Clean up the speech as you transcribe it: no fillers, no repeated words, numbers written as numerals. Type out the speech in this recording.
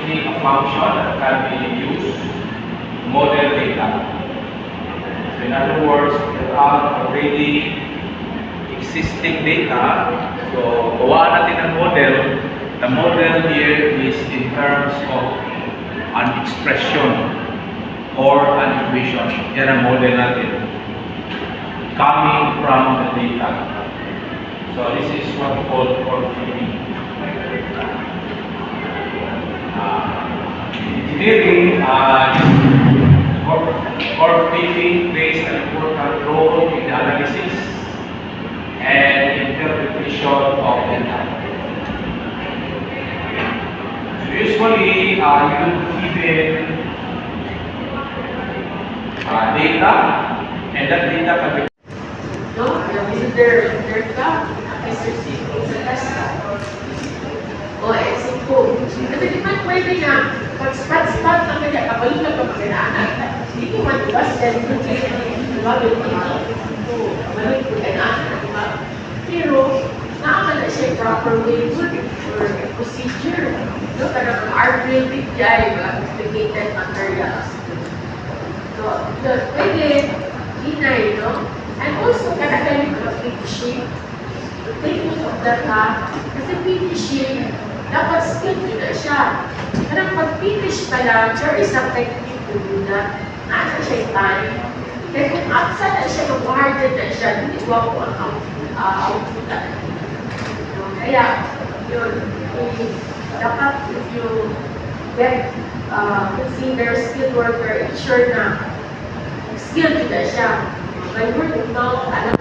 actually a function that can be used to model data. So in other words, there are already existing data. So gawa natin ang model. The model here is in terms of an expression or an equation. Yan ang model natin. Coming from the data. So this is what we call core fitting. Engineering, core fitting plays an important role in the analysis and interpretation of data. So usually, you given data, and that data can be No, their job is receiving sa test. O, example. Kasi di man pwede na pag-spot na kanya, kabalik na pag kinaanak. Hindi ko man diba, dahil kung sila lumabit dito. Kabalik ko kinaanak, diba? Pero, naman na siya proper way for procedure. No, parang arbitrary jay, complicated materials. So, pwede, hinay, no? And also, kinakalit ng finishing. Take note of that, ha? Kasi finishing, dapat skill nyo na siya. Parang pag-finish pa lang, there is a technique to do that. Nasa siya yung time. Kaya kung absent na siya, kung harder na siya, hindi ko ako ang outputan. Kaya, yun, dapat if you get consider skilled worker, ensure na skilled nyo na siya. By word of mouth, alam